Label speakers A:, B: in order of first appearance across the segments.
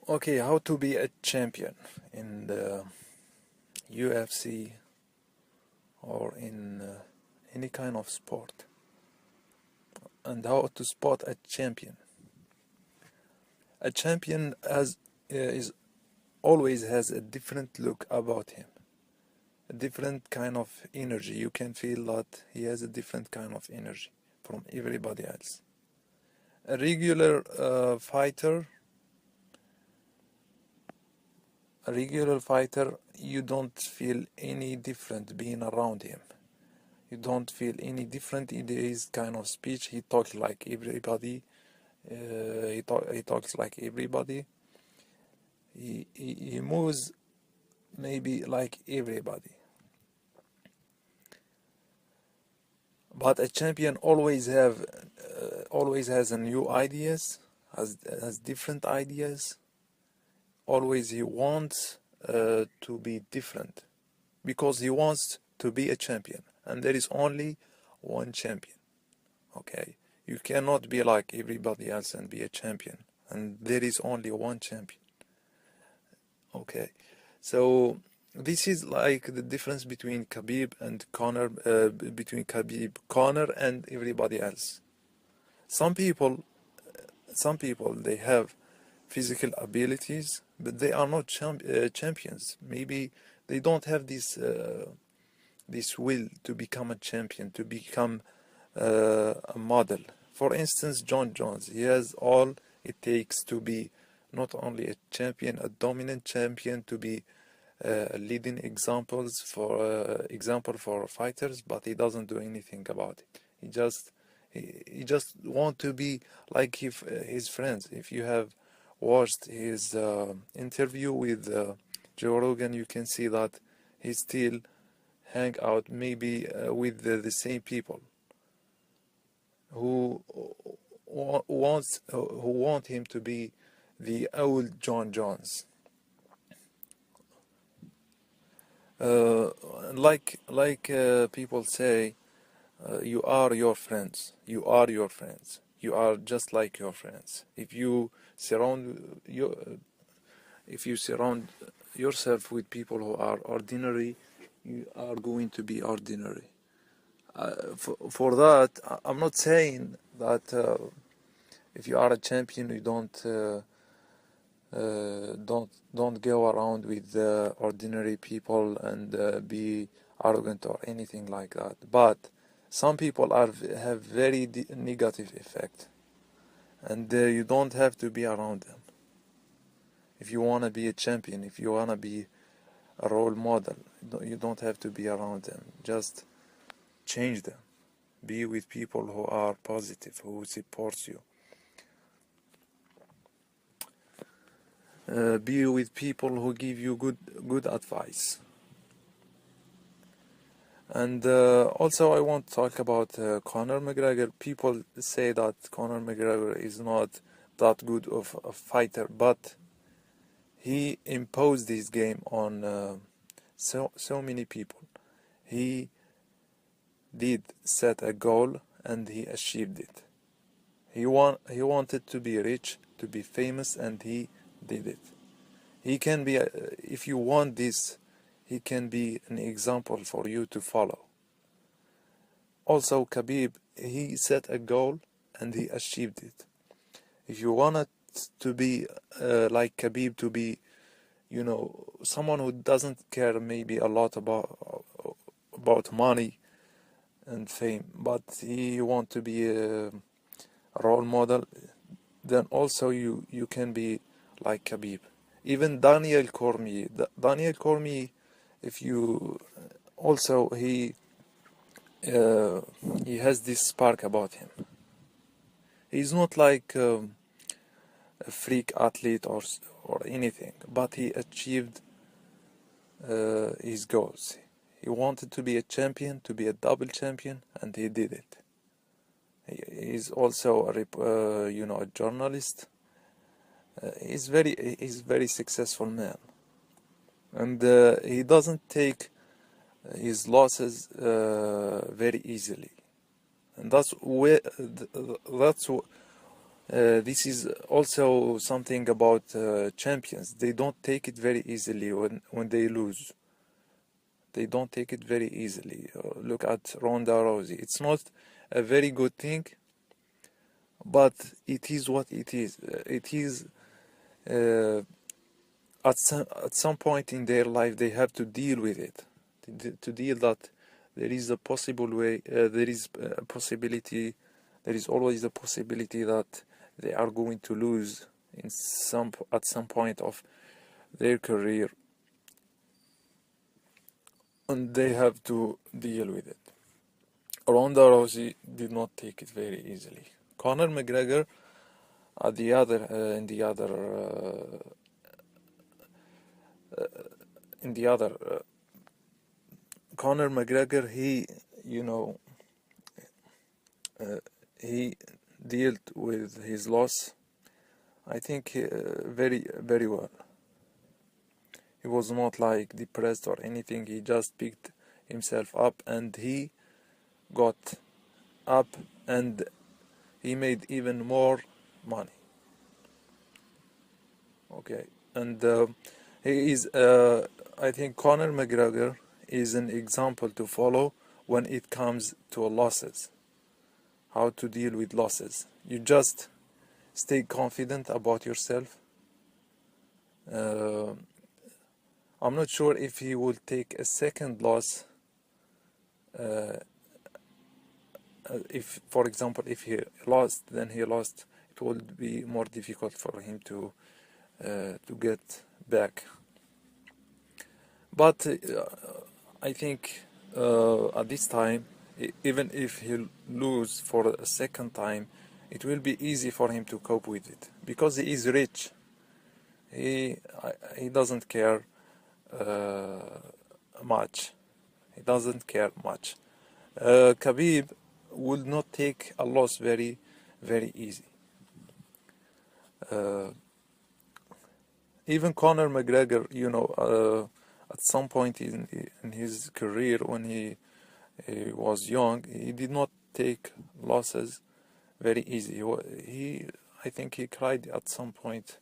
A: Okay, how to be a champion in the UFC or in any kind of sport, and how to spot a champion. A champion is always has a different look about him, a different kind of energy. You can feel that he has a different kind of energy from everybody else. A regular fighter, you don't feel any different being around him. You don't feel any different in his kind of speech. He talks like everybody. He talks like everybody. He moves maybe like everybody. But a champion always has a new ideas, has different ideas. Always he wants to be different because he wants to be a champion, and there is only one champion. Okay, you cannot be like everybody else and be a champion, and there is only one champion. Okay, so this is like the difference between Khabib and Conor, Conor and everybody else. Some people they have physical abilities, but they are not champions. Maybe they don't have this will to become a champion, to become a model. For instance, John Jones, he has all it takes to be not only a champion, a dominant champion, to be leading example for fighters, but he doesn't do anything about it. He just want to be like his friends. If you have watched his interview with Joe Rogan, you can see that he still hang out maybe with the same people who want him to be the old John Jones. Like people say, you are your friends. You are your friends. You are just like your friends. If you surround yourself with people who are ordinary, you are going to be ordinary. For that, I'm not saying that if you are a champion, you don't go around with ordinary people and be arrogant or anything like that. But some people have very negative effect, and you don't have to be around them. If you want to be a champion, if you want to be a role model, you don't have to be around them. Just change them. Be with people who are positive, who supports you. Be with people who give you good advice. And also I want to talk about Conor McGregor. People say that Conor McGregor is not that good of a fighter, but he imposed his game on so many people. He did set a goal and he achieved it. He wanted to be rich, to be famous, and he did it. He can be, if you want this, he can be an example for you to follow. Also, Khabib, he set a goal and he achieved it. If you wanted to be like Khabib, to be, someone who doesn't care maybe a lot about money and fame, but he want to be a role model, then also you can be like Khabib. Even Daniel Cormier, if you also he has this spark about him. He's not like a freak athlete or anything, but he achieved his goals. He wanted to be a champion, to be a double champion, and he did it. He's also a journalist. He's very successful man, and he doesn't take his losses very easily, and that's This is also something about champions. They don't take it very easily when they lose. They don't take it very easily. Look at Ronda Rousey. It's not a very good thing, but it is what it is. It is at some point in their life they have to deal with it. To deal that there is a possible way. There is a possibility. There is always a possibility that they are going to lose at some point of their career, and they have to deal with it. Ronda Rousey did not take it very easily. Conor McGregor, at the other, Conor McGregor, he dealt with his loss, I think, very, very well. He was not like depressed or anything. He just picked himself up and he got up and he made even more money. Okay, and he is, I think Conor McGregor is an example to follow when it comes to losses. How to deal with losses. You just stay confident about yourself. I'm not sure if he will take a second loss. If, for example, if he lost, then he lost. It would be more difficult for him to get back. But I think at this time, even if he lose for a second time, it will be easy for him to cope with it because he is rich. He doesn't care much. He doesn't care much. Khabib would not take a loss very, very easy. Even Conor McGregor, at some point in his career when he was young, he did not take losses very easy. I think he cried at some point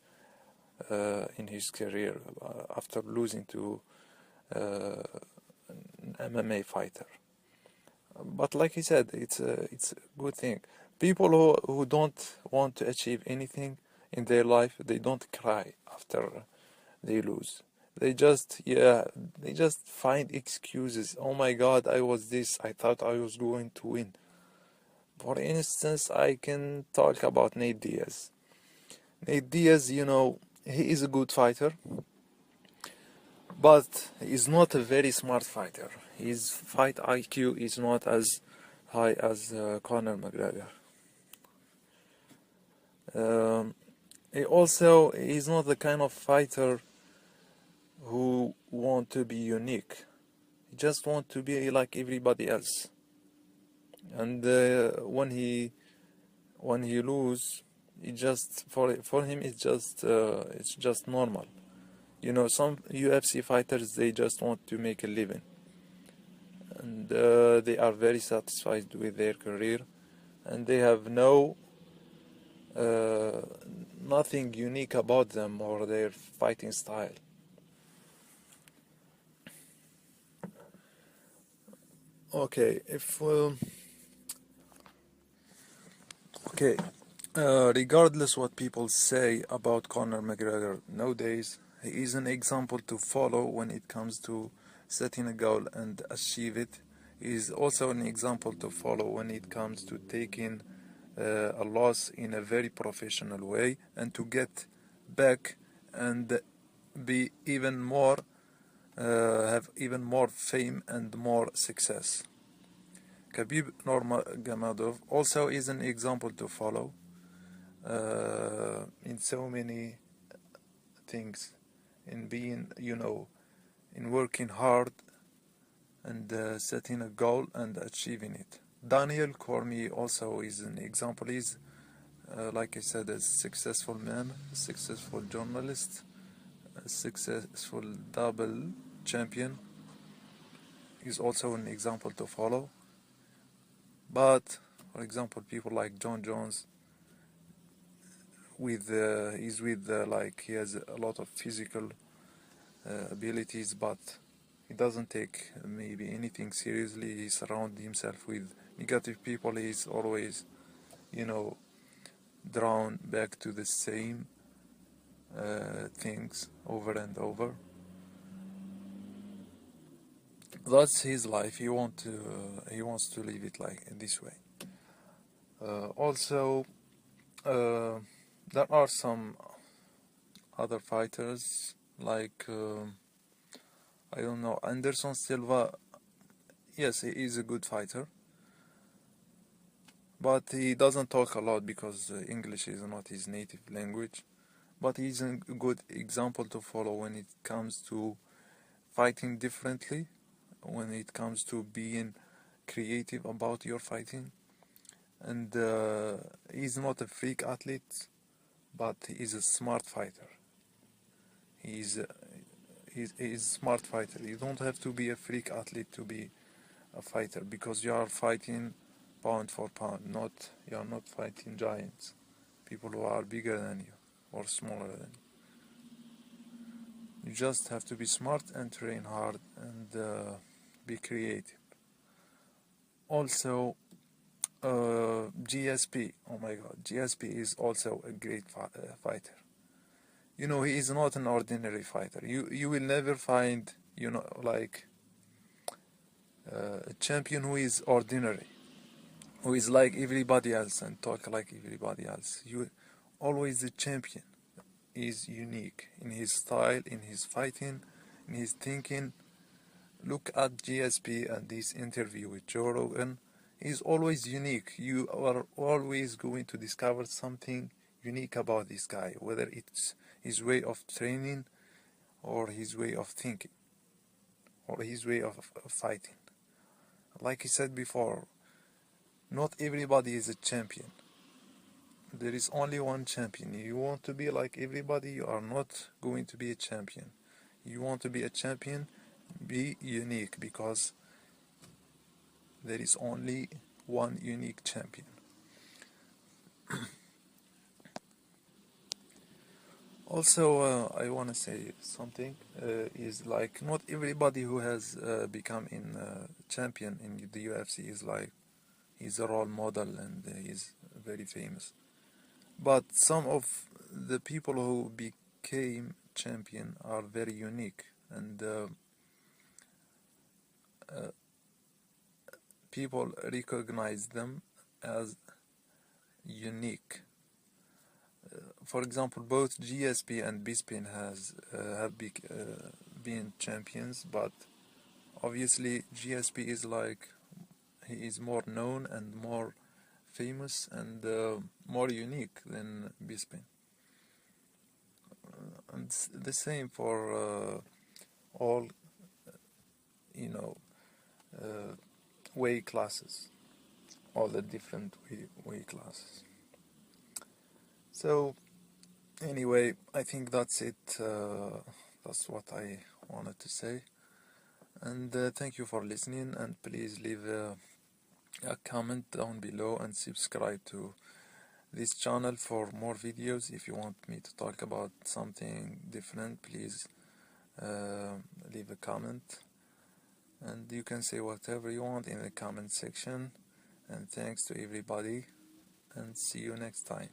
A: in his career after losing to an MMA fighter. But like he said, it's a good thing. People who don't want to achieve anything in their life, they don't cry after they lose. They just find excuses. Oh my God, I was this. I thought I was going to win. For instance, I can talk about Nate Diaz. Nate Diaz, he is a good fighter, but he's not a very smart fighter. His fight IQ is not as high as Conor McGregor. He's not the kind of fighter who want to be unique. He just want to be like everybody else. And when he lose, it just for him it's just normal. Some UFC fighters, they just want to make a living, and they are very satisfied with their career, and they have nothing unique about them or their fighting style. Okay, regardless what people say about Conor McGregor nowadays, he is an example to follow when it comes to setting a goal and achieve it. He is also an example to follow when it comes to taking a loss in a very professional way and to get back and be even more have even more fame and more success. Khabib Nurmagomedov also is an example to follow in so many things, in being, in working hard and setting a goal and achieving it. Daniel Cormier also is an example. He's, like I said, a successful man, a successful journalist, a successful double champion. He's also an example to follow. But, for example, people like John Jones, like he has a lot of physical abilities, but he doesn't take maybe anything seriously. He surrounds himself with negative people. He's always, you know, drawn back to the same things over and over. That's his life. He wants to live it like this way. Also, there are some other fighters like I don't know, Anderson Silva. Yes, he is a good fighter, but he doesn't talk a lot because English is not his native language. But he's a good example to follow when it comes to fighting differently, when it comes to being creative about your fighting. And he's not a freak athlete, but he's a smart fighter. He's a smart fighter. You don't have to be a freak athlete to be a fighter, because you are fighting pound for pound. You are not fighting giants, people who are bigger than you or smaller than you. You just have to be smart and train hard and be creative. Also, GSP. Oh my God, GSP is also a great fighter. You know, he is not an ordinary fighter. You will never find, you know, like a champion who is ordinary, who is like everybody else and talk like everybody else. You always the champion is unique in his style, in his fighting, in his thinking. Look at GSP and this interview with Joe Rogan. He's always unique. You are always going to discover something unique about this guy, whether it's his way of training or his way of thinking or his way of fighting. Like I said before, not everybody is a champion. There is only one champion. You want to be like everybody, you are not going to be a champion. You want to be a champion, be unique, because there is only one unique champion. Also, I want to say something, is like not everybody who has become in champion in the UFC is like, he's a role model and he's very famous. But some of the people who became champion are very unique, and people recognize them as unique. For example, both GSP and Bisping have been champions, but obviously GSP is like, he is more known and more famous and more unique than Bisping. And the same for all, you know, weight classes, all the different weight classes. So anyway, I think that's it. That's what I wanted to say. And thank you for listening, and please leave a comment down below and subscribe to this channel for more videos. If you want me to talk about something different, please leave a comment, and you can say whatever you want in the comment section. And thanks to everybody, and see you next time.